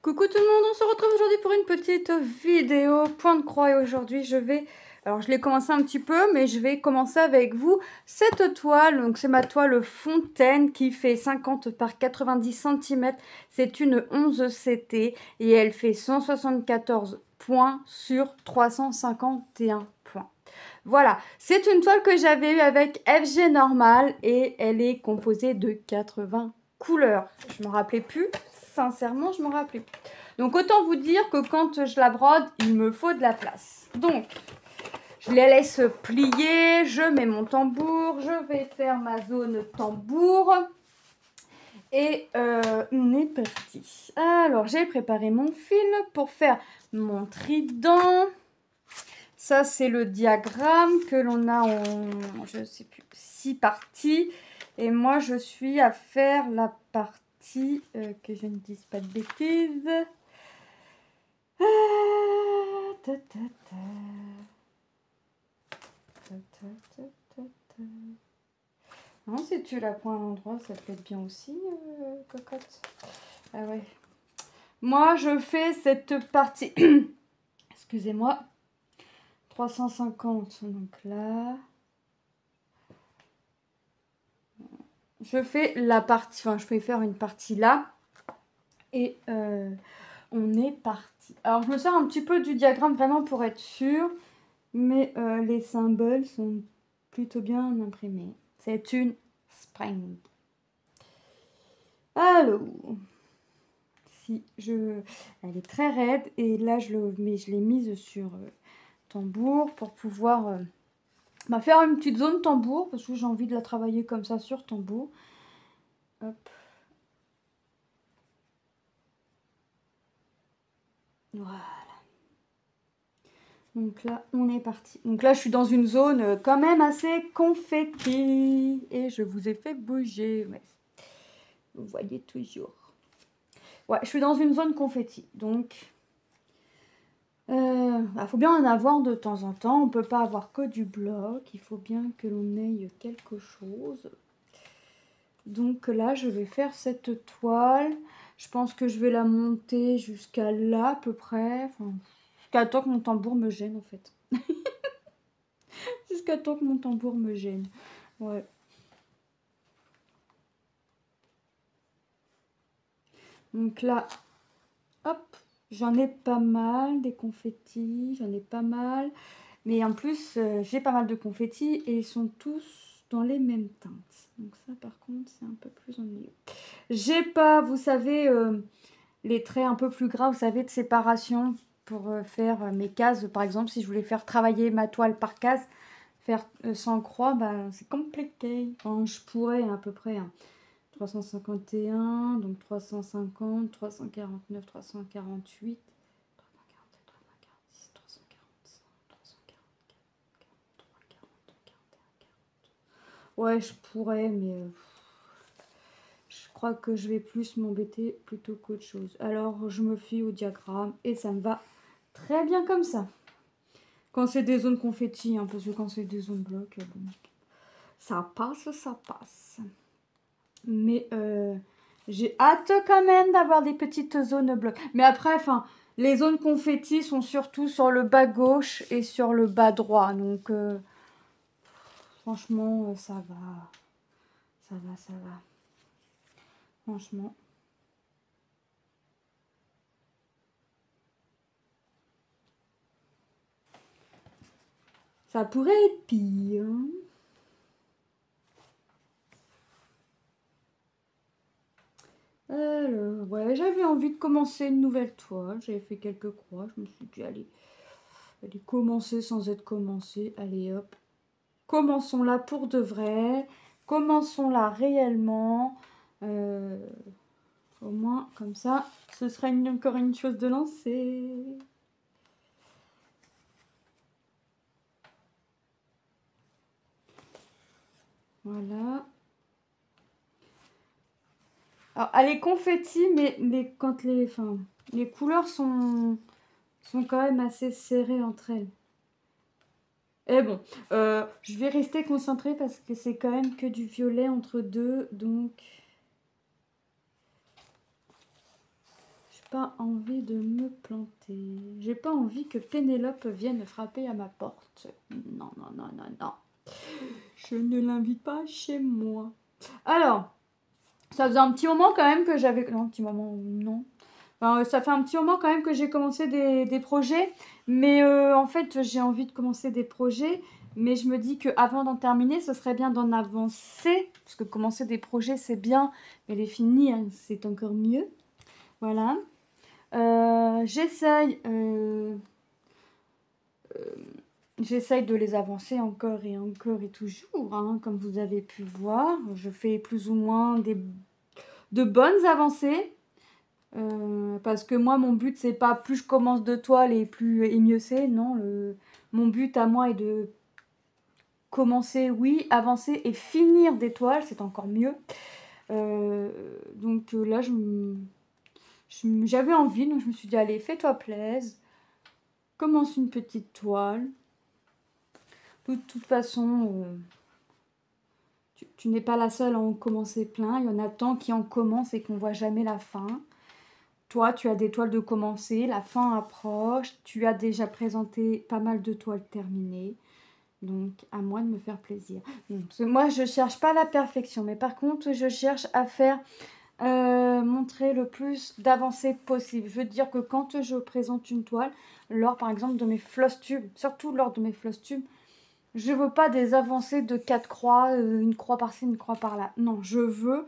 Coucou tout le monde, on se retrouve aujourd'hui pour une petite vidéo point de croix et aujourd'hui alors je l'ai commencé un petit peu mais je vais commencer avec vous cette toile, donc c'est ma toile fontaine qui fait 50 par 90 cm, c'est une 11 CT et elle fait 174 points sur 351 points. Voilà, c'est une toile que j'avais eue avec FG Normal et elle est composée de 80 couleurs. Je me rappelais plus, sincèrement, je me rappelais plus. Donc autant vous dire que quand je la brode, il me faut de la place. Donc, je les laisse plier, je mets mon tambour, je vais faire ma zone tambour. Et on est parti. Alors, j'ai préparé mon fil pour faire mon trident. Ça, c'est le diagramme que l'on a en, je sais plus, 6 parties. Et moi, je suis à faire la partie, que je ne dise pas de bêtises. Non, si tu la prends à l'endroit, ça peut être bien aussi, cocotte. Ah ouais. Moi, je fais cette partie. Excusez-moi. 350, donc là. Je fais la partie, enfin, je vais faire une partie là. Et on est parti. Alors, je me sers un petit peu du diagramme vraiment pour être sûre. Mais les symboles sont plutôt bien imprimés. C'est une spring. Alors, si je... Elle est très raide. Et là, je l'ai mise sur tambour pour pouvoir faire une petite zone tambour. Parce que j'ai envie de la travailler comme ça sur tambour. Hop. Voilà. Donc là, on est parti. Donc là, je suis dans une zone quand même assez confetti. Et je vous ai fait bouger. Ouais. Vous voyez toujours. Ouais, je suis dans une zone confetti. Donc, faut bien en avoir de temps en temps. On peut pas avoir que du bloc. Il faut bien que l'on ait quelque chose. Donc là, je vais faire cette toile. Je pense que je vais la monter jusqu'à là à peu près. Enfin, jusqu'à temps que mon tambour me gêne en fait. Jusqu'à temps que mon tambour me gêne. Ouais. Donc là, hop, j'en ai pas mal des confettis. J'en ai pas mal. Mais en plus, j'ai pas mal de confettis et ils sont tous dans les mêmes teintes. Donc ça, par contre, c'est un peu plus ennuyeux. J'ai pas, vous savez, les traits un peu plus gras, vous savez, de séparation pour faire mes cases. Par exemple, si je voulais faire travailler ma toile par case, faire sans croix, ben, c'est compliqué. Enfin, je pourrais à peu près 351, donc 350, 349, 348. 347, 346, 347, 348, 349, 350, 341, 42, 43, 44. Ouais, je pourrais, mais je crois que je vais plus m'embêter plutôt qu'autre chose. Alors, je me fie au diagramme et ça me va très bien comme ça. Quand c'est des zones confetti, hein, parce que quand c'est des zones blocs, bon, ça passe, ça passe. Mais j'ai hâte quand même d'avoir des petites zones blocs. Mais après, enfin, les zones confetti sont surtout sur le bas gauche et sur le bas droit. Donc, franchement, ça va. Ça va, ça va. Franchement. Ça pourrait être pire. Alors, ouais, j'avais envie de commencer une nouvelle toile. J'avais fait quelques croix. Je me suis dit, allez commencer sans être commencé. Allez, hop. Commençons là pour de vrai. Commençons là réellement. Au moins, comme ça, ce sera encore une chose de lancer. Voilà. Alors, elle est confetti, mais quand les couleurs sont quand même assez serrées entre elles. Et bon, je vais rester concentrée parce que c'est quand même que du violet entre deux, donc je pas envie de me planter. J'ai pas envie que Pénélope vienne frapper à ma porte. Non, non, non, non, non. Je ne l'invite pas chez moi. Alors, ça faisait un petit moment quand même que j'avais... Non, un petit moment, non. Enfin, ça fait un petit moment quand même que j'ai commencé des projets. Mais en fait, j'ai envie de commencer des projets. Mais je me dis qu'avant d'en terminer, ce serait bien d'en avancer. Parce que commencer des projets, c'est bien. Mais les finir, c'est encore mieux. Voilà. J'essaye de les avancer encore et toujours, hein, comme vous avez pu voir. Je fais plus ou moins de bonnes avancées. Parce que moi, mon but, c'est pas plus je commence de toiles et mieux c'est. Non, mon but à moi est de commencer, oui, avancer et finir des toiles. C'est encore mieux. Donc là, j'avais envie, donc je me suis dit, allez, fais-toi plaisir. Commence une petite toile. De toute façon, tu n'es pas la seule à en commencer plein. Il y en a tant qui en commencent et qu'on ne voit jamais la fin. Toi, tu as des toiles de commencer, la fin approche. Tu as déjà présenté pas mal de toiles terminées. Donc, à moi de me faire plaisir. Parce que moi, je ne cherche pas la perfection. Mais par contre, je cherche à faire montrer le plus d'avancées possible. Je veux dire que quand je présente une toile, lors par exemple de mes floss tubes, surtout lors de mes floss tubes, je veux pas des avancées de 4 croix, une croix par-ci, une croix par-là. Non, je veux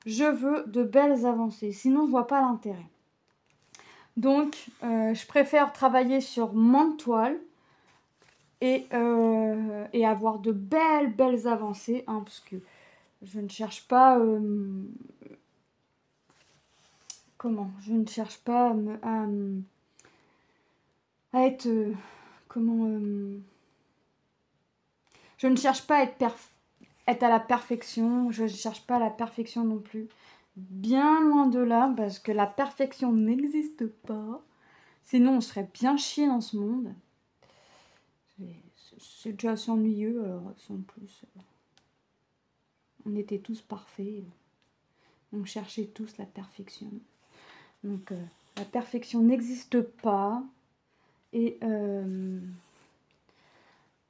de belles avancées. Sinon, je vois pas l'intérêt. Donc, je préfère travailler sur moins de toiles et avoir de belles avancées. Hein, parce que je ne cherche pas... je ne cherche pas à être... je ne cherche pas à être à la perfection. Je ne cherche pas à la perfection non plus. Bien loin de là, parce que la perfection n'existe pas. Sinon, on serait bien chier dans ce monde. C'est déjà assez ennuyeux, alors en plus... on était tous parfaits. On cherchait tous la perfection. Donc, la perfection n'existe pas. Et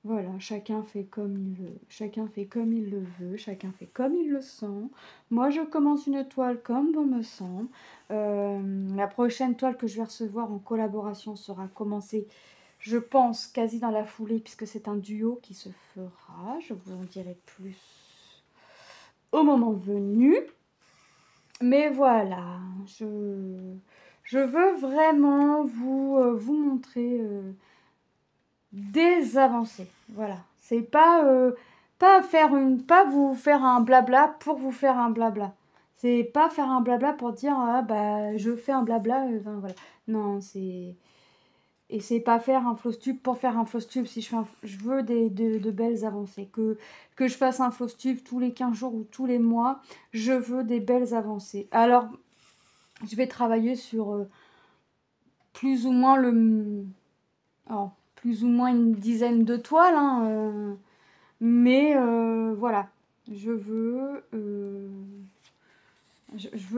voilà, chacun fait comme il veut. Chacun fait comme il le veut. Chacun fait comme il le sent. Moi, je commence une toile comme bon me semble. La prochaine toile que je vais recevoir en collaboration sera commencée, je pense, quasi dans la foulée, puisque c'est un duo qui se fera. Je vous en dirai plus au moment venu. Mais voilà, je veux vraiment vous montrer des avancées. Voilà, c'est pas vous faire un blabla pour vous faire un blabla. C'est pas faire un blabla pour dire ah bah je fais un blabla. Enfin, voilà. Non, et c'est pas faire un floss tube pour faire un floss tube. Si je veux de belles avancées. Que je fasse un floss tube tous les 15 jours ou tous les mois, je veux des belles avancées. Alors, je vais travailler sur plus ou moins plus ou moins une dizaine de toiles. Hein, mais voilà, je veux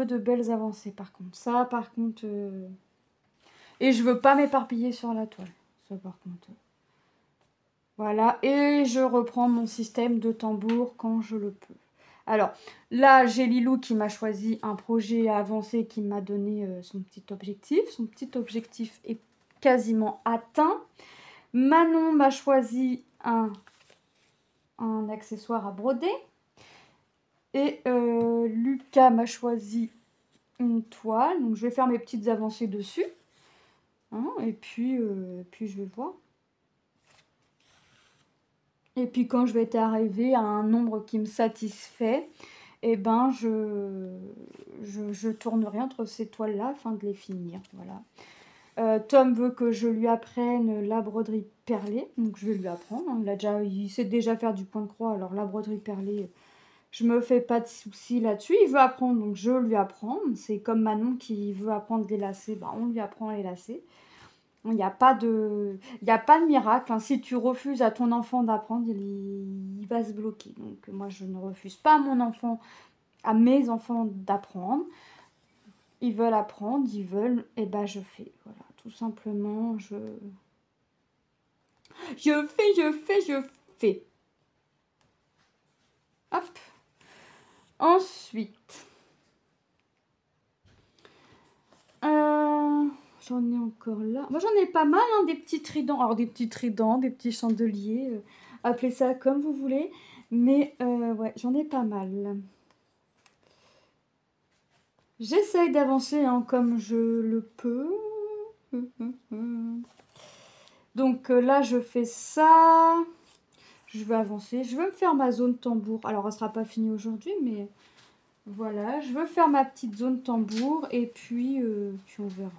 de belles avancées par contre. Ça, par contre... Et je veux pas m'éparpiller sur la toile. Ça, par contre... Voilà, et je reprends mon système de tambour quand je le peux. Alors, là, j'ai Lilou qui m'a choisi un projet avancé qui m'a donné son petit objectif. Son petit objectif est quasiment atteint. Manon m'a choisi un accessoire à broder. Et Lucas m'a choisi une toile. Donc, je vais faire mes petites avancées dessus. Hein, et puis je vais voir. Et puis quand je vais être arrivée à un nombre qui me satisfait, eh ben je tournerai entre ces toiles-là afin de les finir. Voilà. Tom veut que je lui apprenne la broderie perlée, donc je vais lui apprendre. Il sait déjà faire du point de croix, alors la broderie perlée, je me fais pas de soucis là-dessus. Il veut apprendre, donc je lui apprends. C'est comme Manon qui veut apprendre les lacets, ben on lui apprend les lacets. Il n'y a pas de miracle. Hein. Si tu refuses à ton enfant d'apprendre, il va se bloquer. Donc moi, je ne refuse pas à mes enfants d'apprendre. ils veulent apprendre, ils veulent, et ben je fais. Voilà, tout simplement, je fais. Hop. Ensuite, j'en ai encore là. Moi, j'en ai pas mal, hein, des petits tridents. Alors, des petits tridents, des petits chandeliers. Appelez ça comme vous voulez. Mais, ouais, j'en ai pas mal. J'essaye d'avancer hein, comme je le peux. Donc, là, je fais ça. Je vais avancer. Je veux me faire ma zone tambour. Alors, elle sera pas finie aujourd'hui, mais... Voilà, je veux faire ma petite zone tambour et puis on verra.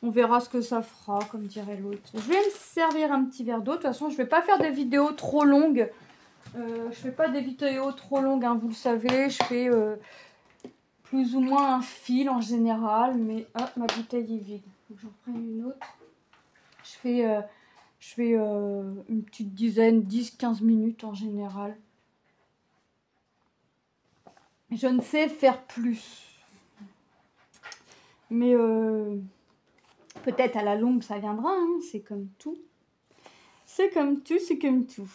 On verra ce que ça fera, comme dirait l'autre. Je vais me servir un petit verre d'eau. De toute façon, je ne vais pas faire des vidéos trop longues. Je fais pas des vidéos trop longues, hein, vous le savez. Je fais plus ou moins un fil en général. Mais ma bouteille est vide. Faut que j'en prenne une autre. Je fais une petite dizaine, 10-15 minutes en général. Je ne sais faire plus. Mais peut-être à la longue, ça viendra. Hein. C'est comme tout. C'est comme tout, c'est comme tout.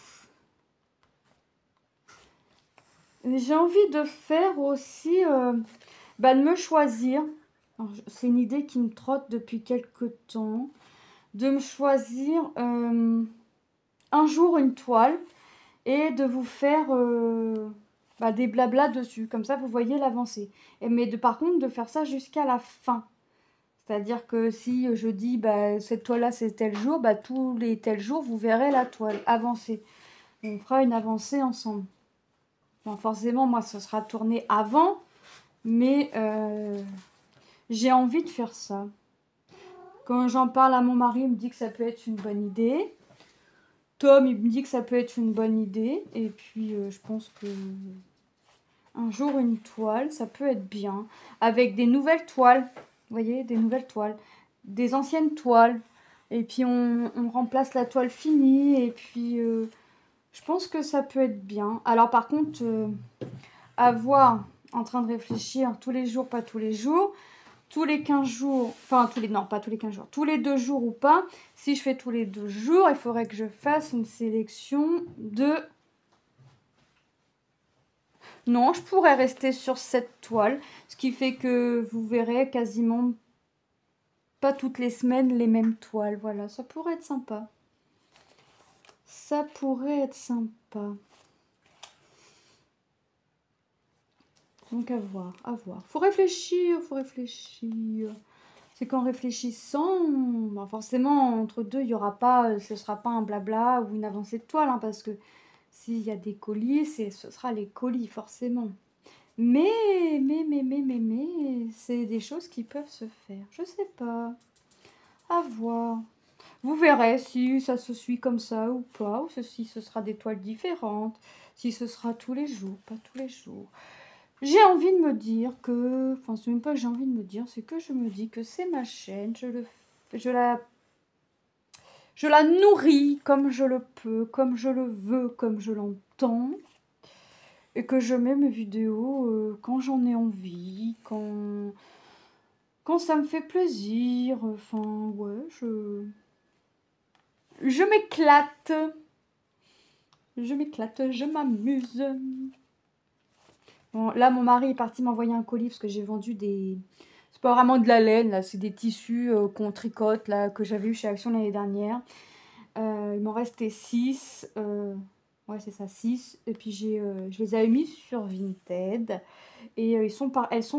J'ai envie de faire aussi... de me choisir. C'est une idée qui me trotte depuis quelques temps. De me choisir un jour une toile. Et de vous faire... des blablas dessus, comme ça vous voyez l'avancée. Mais par contre de faire ça jusqu'à la fin. C'est-à-dire que si je dis cette toile-là c'est tel jour, tous les tels jours vous verrez la toile avancer. On fera une avancée ensemble. Bon, forcément moi ça sera tourné avant, mais j'ai envie de faire ça. Quand j'en parle à mon mari, il me dit que ça peut être une bonne idée. Tom, il me dit que ça peut être une bonne idée. Et puis, je pense que un jour, une toile, ça peut être bien. Avec des nouvelles toiles. Vous voyez, des nouvelles toiles. Des anciennes toiles. Et puis, on remplace la toile finie. Et puis, je pense que ça peut être bien. Alors, par contre, à voir, en train de réfléchir tous les jours, pas tous les jours. Tous les 15 jours, non, pas tous les 15 jours, tous les 2 jours ou pas. Si je fais tous les 2 jours, il faudrait que je fasse une sélection de... Non, je pourrais rester sur cette toile, ce qui fait que vous verrez quasiment pas toutes les semaines les mêmes toiles. Voilà, ça pourrait être sympa. Ça pourrait être sympa. Donc à voir, à voir. Faut réfléchir, faut réfléchir. C'est qu'en réfléchissant, forcément, entre deux, il y aura pas, ce sera pas un blabla ou une avancée de toile, hein, parce que s'il y a des colis, ce sera les colis, forcément. Mais, c'est des choses qui peuvent se faire. Je sais pas. À voir. Vous verrez si ça se suit comme ça ou pas, ou si ce sera des toiles différentes, si ce sera tous les jours, pas tous les jours. J'ai envie de me dire que... Enfin, c'est même pas que j'ai envie de me dire, c'est que je me dis que c'est ma chaîne. Je la nourris comme je le peux, comme je le veux, comme je l'entends. Et que je mets mes vidéos quand j'en ai envie, quand ça me fait plaisir. Enfin, ouais, je m'éclate. Je m'éclate, je m'amuse. Bon, là, mon mari est parti m'envoyer un colis parce que j'ai vendu des... C'est pas vraiment de la laine, là. C'est des tissus qu'on tricote, là, que j'avais eu chez Action l'année dernière. Il m'en restait 6. Ouais, c'est ça, 6. Et puis, je les avais mis sur Vinted. Et elles sont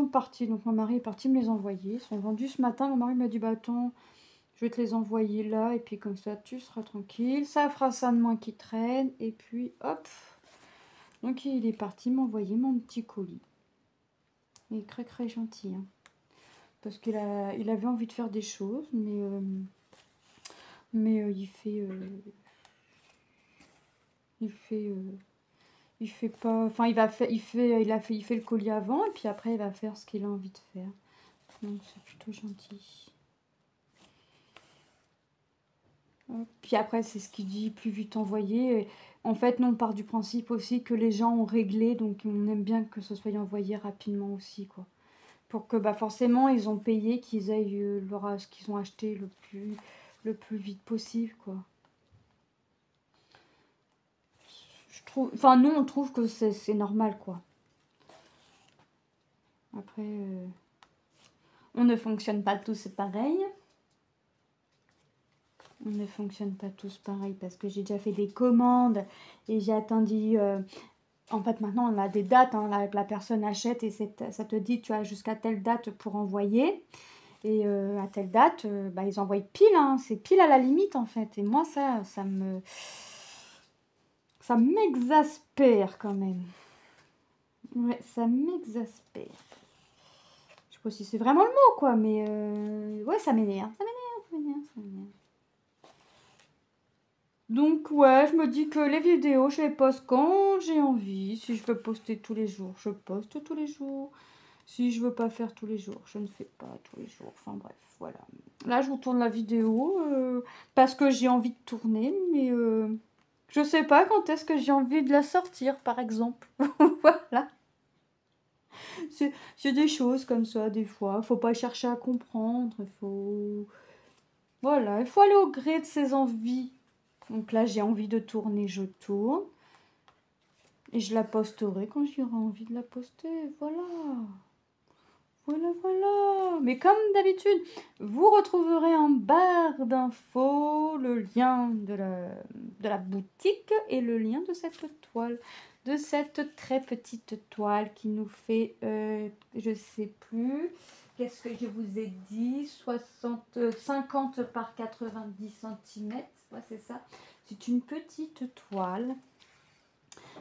parties. Donc, mon mari est parti me les envoyer. Ils sont vendus ce matin. Mon mari m'a dit, bah attends, je vais te les envoyer là. Et puis, comme ça, tu seras tranquille. Ça fera ça de moins qui traîne. Et puis, hop. Donc il est parti m'envoyer mon petit colis. Il est très très gentil. Hein. Parce qu'il avait envie de faire des choses, mais il fait pas. Enfin il fait le colis avant et puis après il va faire ce qu'il a envie de faire. Donc c'est plutôt gentil. Puis après, c'est ce qu'il dit, plus vite envoyé. En fait, nous, on part du principe aussi que les gens ont réglé, donc on aime bien que ce soit envoyé rapidement aussi, quoi. pour que bah, forcément ils ont payé, qu'ils aillent ce qu'ils ont acheté le plus vite possible, quoi. Enfin, nous, on trouve que c'est normal, quoi. Après, on ne fonctionne pas tous pareil. On ne fonctionne pas tous pareil parce que j'ai déjà fait des commandes et j'ai attendu... en fait, maintenant, on a des dates. Hein, la personne achète et ça te dit tu as jusqu'à telle date pour envoyer. Et à telle date, bah, ils envoient pile. Hein, c'est pile à la limite, en fait. Et moi, ça m'exaspère quand même. Ouais, ça m'exaspère. Je sais pas si c'est vraiment le mot, quoi, mais ouais, ça m'énerve. Ça m'énerve, ça m'énerve, ça m'énerve. Donc ouais, je me dis que les vidéos, je les poste quand j'ai envie. Si je veux poster tous les jours, je poste tous les jours. Si je veux pas faire tous les jours, je ne fais pas tous les jours. Enfin bref, voilà. Là, je vous tourne la vidéo parce que j'ai envie de tourner, mais je sais pas quand est-ce que j'ai envie de la sortir, par exemple. Voilà. C'est des choses comme ça, des fois. Faut pas chercher à comprendre. Il faut... Voilà, il faut aller au gré de ses envies. Donc là, j'ai envie de tourner, je tourne. Et je la posterai quand j'aurai envie de la poster. Voilà. Voilà, voilà. Mais comme d'habitude, vous retrouverez en barre d'infos le lien de la boutique et le lien de cette toile. De cette très petite toile qui nous fait, je sais plus, qu'est-ce que je vous ai dit, 50 par 90 cm. Ouais, c'est ça. C'est une petite toile.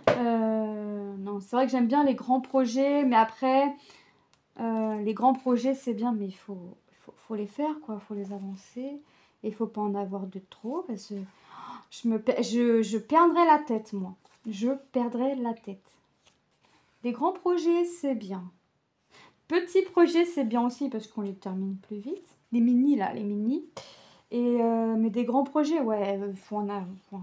Non, c'est vrai que j'aime bien les grands projets, mais après, les grands projets, c'est bien, mais il faut les faire, quoi. Il faut les avancer. Et il ne faut pas en avoir de trop, parce que je perdrais la tête, moi. Je perdrais la tête. Les grands projets, c'est bien. Petits projets, c'est bien aussi, parce qu'on les termine plus vite. Les mini, là, les mini. Et, mais des grands projets, ouais, il faut en avoir...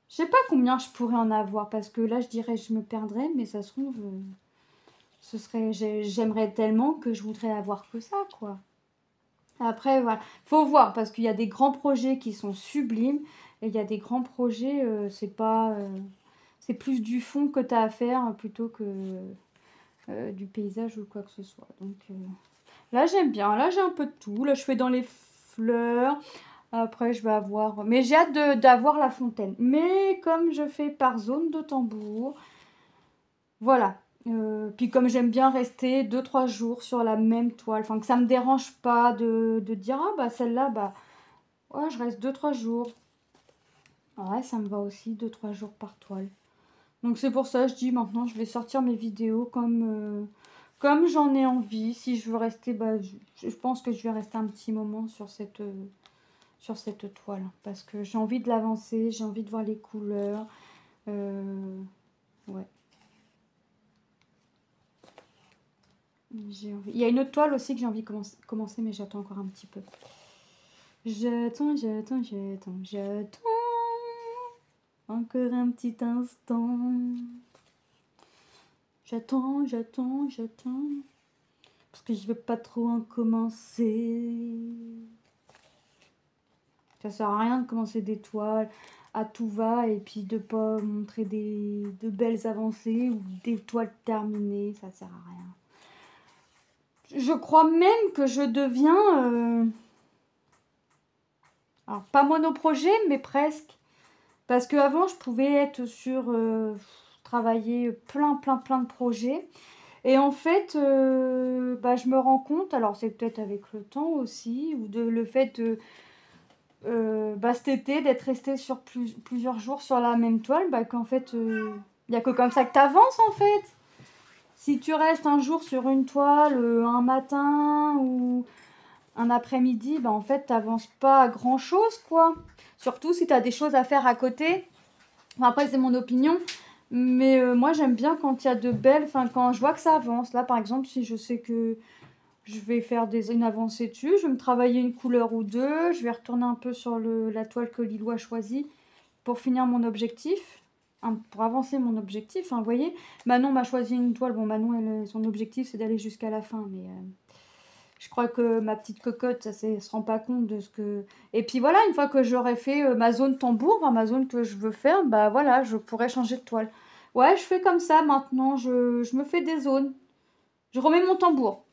Je sais pas combien je pourrais en avoir, parce que là, je dirais je me perdrais, mais ça se trouve, j'aimerais tellement que je voudrais avoir que ça, quoi. Après, voilà, faut voir, parce qu'il y a des grands projets qui sont sublimes, et il y a des grands projets, c'est pas... c'est plus du fond que tu as à faire, plutôt que du paysage ou quoi que ce soit. Donc là, j'aime bien. Là, j'ai un peu de tout. Là, je fais dans les fleurs. Après, je vais avoir... Mais j'ai hâte d'avoir la fontaine. Mais comme je fais par zone de tambour, voilà. Puis comme j'aime bien rester 2-3 jours sur la même toile, enfin que ça me dérange pas de dire, ah bah celle-là, bah ouais, je reste 2-3 jours. Ouais, ça me va aussi, 2-3 jours par toile. Donc c'est pour ça, je dis maintenant, je vais sortir mes vidéos comme j'en ai envie. Si je veux rester, bah, je pense que je vais rester un petit moment sur cette toile. Parce que j'ai envie de l'avancer, j'ai envie de voir les couleurs. Ouais. Il y a une autre toile aussi que j'ai envie de commencer, mais j'attends encore un petit peu. J'attends. Encore un petit instant. J'attends. Parce que je veux pas trop en commencer. Ça sert à rien de commencer des toiles à tout va et puis de pas montrer de belles avancées ou des toiles terminées. Ça sert à rien. Je crois même que je deviens... alors, pas monoprojet, mais presque. Parce qu'avant, je pouvais être sur... travailler plein de projets. Et en fait, bah, je me rends compte, alors c'est peut-être avec le temps aussi, ou le fait de... bah, cet été, d'être resté sur plusieurs jours sur la même toile, bah, qu'en fait, il n'y a que comme ça que tu avances, en fait. Si tu restes un jour sur une toile, un matin ou un après-midi, bah, en fait, tu n'avances pas à grand-chose, quoi. Surtout si tu as des choses à faire à côté. Enfin, après, c'est mon opinion. Mais moi, j'aime bien quand il y a de belles... Enfin, quand je vois que ça avance. Là, par exemple, si je sais que je vais faire une avancée dessus, je vais me travailler une couleur ou deux. Je vais retourner un peu sur la toile que Lilou a choisie pour finir mon objectif. pour avancer mon objectif. Hein, vous voyez, Manon m'a choisi une toile. Bon, Manon, son objectif, c'est d'aller jusqu'à la fin. Mais je crois que ma petite cocotte, ça ne se rend pas compte de ce que... Et puis voilà, une fois que j'aurai fait ma zone tambour, enfin, ma zone que je veux faire, bah voilà, je pourrai changer de toile. Ouais, je fais comme ça maintenant. Je me fais des zones. Je remets mon tambour.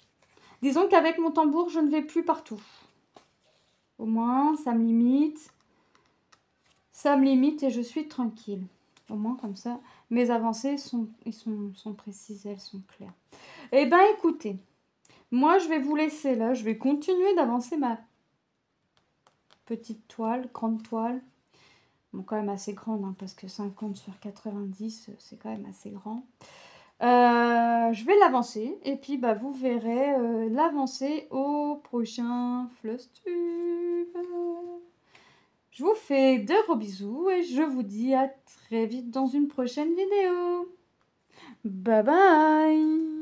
Disons qu'avec mon tambour, je ne vais plus partout. Au moins, ça me limite. Ça me limite et je suis tranquille. Au moins, comme ça, mes avancées sont précises, elles sont claires. Eh bien, écoutez, moi, je vais vous laisser là. Je vais continuer d'avancer ma petite toile, grande toile. Bon, quand même assez grande, hein, parce que 50 sur 90, c'est quand même assez grand. Je vais l'avancer et puis bah, vous verrez l'avancer au prochain Flosstube. Je vous fais de gros bisous et je vous dis à très vite dans une prochaine vidéo. Bye bye!